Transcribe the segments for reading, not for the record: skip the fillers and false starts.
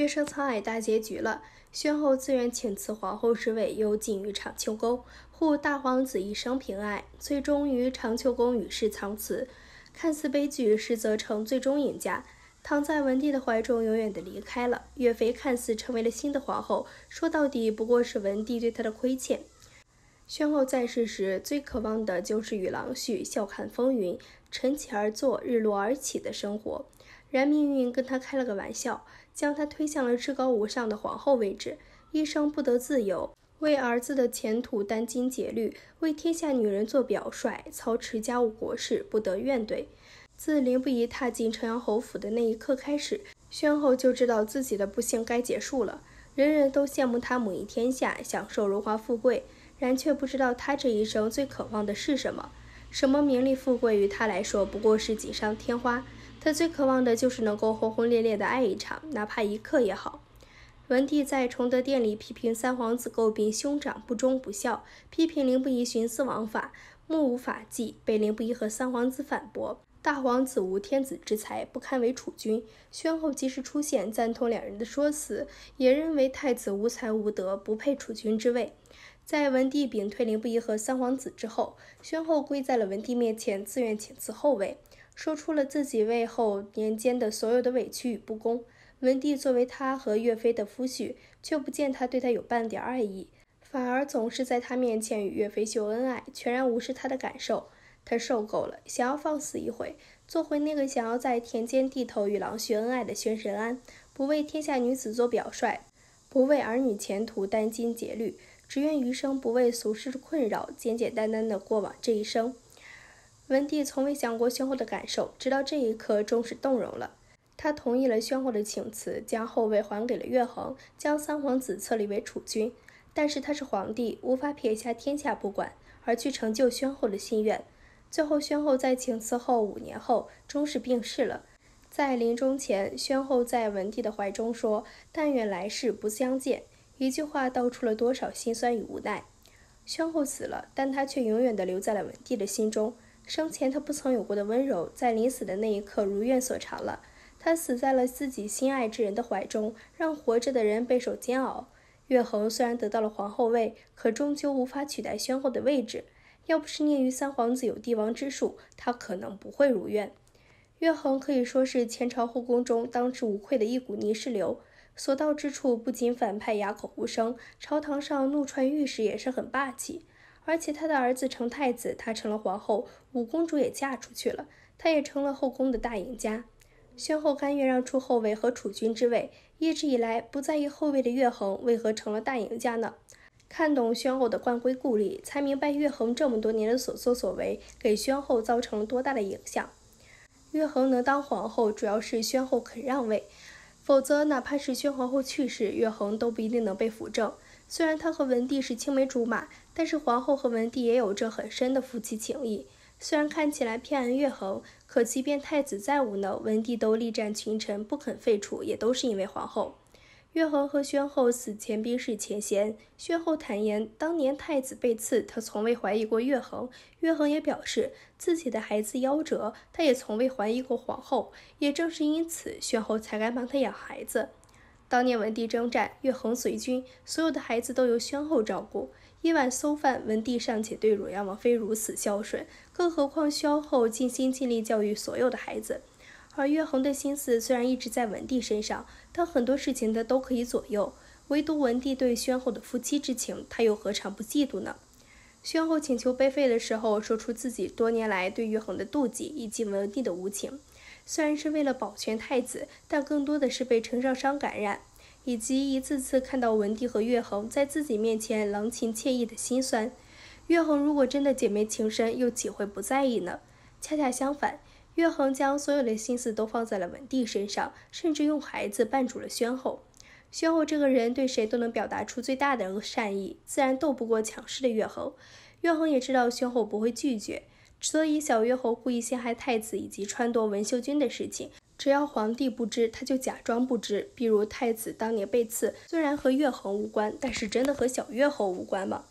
乐生沧海大结局了，宣后自愿请辞皇后之位，又进于长秋宫，护大皇子一生平安，最终于长秋宫与世长辞。看似悲剧，实则成最终赢家。躺在文帝的怀中，永远的离开了。岳飞看似成为了新的皇后，说到底不过是文帝对她的亏欠。宣后在世时，最渴望的就是与郎婿笑看风云，晨起而作，日落而起的生活。然命运跟他开了个玩笑，将他推向了至高无上的皇后位置，一生不得自由，为儿子的前途殚精竭虑，为天下女人做表率，操持家务国事，不得怨怼。自凌不疑踏进城阳侯府的那一刻开始，宣后就知道自己的不幸该结束了。人人都羡慕他母仪天下，享受荣华富贵，然却不知道他这一生最渴望的是什么。什么名利富贵于他来说不过是锦上添花，他最渴望的就是能够轰轰烈烈的爱一场，哪怕一刻也好。文帝在崇德殿里批评三皇子诟病兄长不忠不孝，批评凌不疑徇私枉法，目无法纪，被凌不疑和三皇子反驳。大皇子无天子之才，不堪为储君。宣后及时出现，赞同两人的说辞，也认为太子无才无德，不配储君之位。在文帝屏退凌不疑和三皇子之后，宣后跪在了文帝面前，自愿请辞后位，说出了自己为后年间的所有的委屈与不公。文帝作为他和岳飞的夫婿，却不见他对他有半点爱意，反而总是在他面前与岳飞秀恩爱，全然无视他的感受。他受够了，想要放肆一回，做回那个想要在田间地头与郎婿恩爱的宣神安，不为天下女子做表率，不为儿女前途殚精竭虑，只愿余生不为俗事困扰，简简单单的过往这一生。文帝从未想过宣后的感受，直到这一刻终是动容了。他同意了宣后的请辞，将后位还给了乐衡，将三皇子册立为储君。但是他是皇帝，无法撇下天下不管，而去成就宣后的心愿。最后宣后在请辞后5年后终是病逝了。在临终前，宣后在文帝的怀中说：“但愿来世不相见。”一句话道出了多少心酸与无奈。宣后死了，但他却永远地留在了文帝的心中。生前他不曾有过的温柔，在临死的那一刻如愿所偿了。他死在了自己心爱之人的怀中，让活着的人备受煎熬。乐衡虽然得到了皇后位，可终究无法取代宣后的位置。要不是念于三皇子有帝王之术，他可能不会如愿。乐衡可以说是前朝后宫中当之无愧的一股泥石流，所到之处不仅反派哑口无声，朝堂上怒传御史也是很霸气。而且他的儿子成太子，他成了皇后，五公主也嫁出去了，他也成了后宫的大赢家。宣后甘愿让出后位和储君之位，一直以来不在意后位的乐衡为何成了大赢家呢？看懂宣后的惯规故例，才明白乐衡这么多年的所作所为给宣后造成了多大的影响。乐衡能当皇后，主要是宣后肯让位，否则哪怕是宣皇后去世，乐衡都不一定能被辅政。虽然他和文帝是青梅竹马，但是皇后和文帝也有着很深的夫妻情谊。虽然看起来偏爱乐衡，可即便太子再无能，文帝都力战群臣，不肯废除，也都是因为皇后。乐衡和宣后死前冰释前嫌，宣后坦言，当年太子被刺，他从未怀疑过乐衡。乐衡也表示，自己的孩子夭折，他也从未怀疑过皇后。也正是因此，宣后才敢帮他养孩子。当年文帝征战，乐衡随军，所有的孩子都由宣后照顾。一碗馊饭，文帝尚且对汝阳王妃如此孝顺，更何况宣后尽心尽力教育所有的孩子。而乐衡的心思虽然一直在文帝身上，但很多事情他都可以左右，唯独文帝对宣后的夫妻之情，他又何尝不嫉妒呢？宣后请求被废的时候，说出自己多年来对乐衡的妒忌以及文帝的无情。虽然是为了保全太子，但更多的是被陈少商感染，以及一次次看到文帝和乐衡在自己面前郎情妾意的心酸。乐衡如果真的姐妹情深，又岂会不在意呢？恰恰相反，乐衡将所有的心思都放在了文帝身上，甚至用孩子绊住了宣后。宣后这个人对谁都能表达出最大的善意，自然斗不过强势的乐衡。乐衡也知道宣后不会拒绝，所以小乐后故意陷害太子以及撺掇文秀君的事情，只要皇帝不知，他就假装不知。比如太子当年被刺，虽然和乐衡无关，但是真的和小乐后无关吗？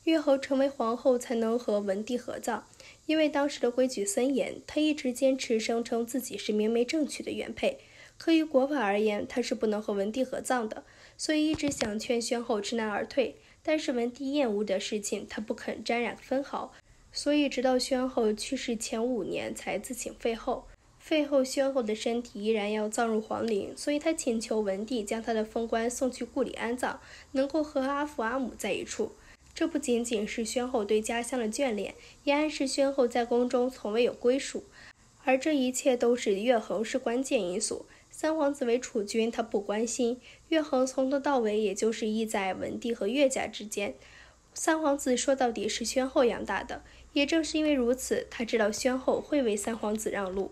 乐衡成为皇后才能和文帝合葬，因为当时的规矩森严，他一直坚持声称自己是明媒正娶的原配。可于国法而言，他是不能和文帝合葬的，所以一直想劝宣后知难而退。但是文帝厌恶的事情，他不肯沾染分毫，所以直到宣后去世前5年才自请废后。废后宣后的身体依然要葬入皇陵，所以他请求文帝将他的封官送去故里安葬，能够和阿父阿母在一处。这不仅仅是宣后对家乡的眷恋，也暗示宣后在宫中从未有归属。而这一切都是乐衡是关键因素。三皇子为储君，他不关心；乐衡从头到尾也就是依在文帝和乐家之间。三皇子说到底是宣后养大的，也正是因为如此，他知道宣后会为三皇子让路。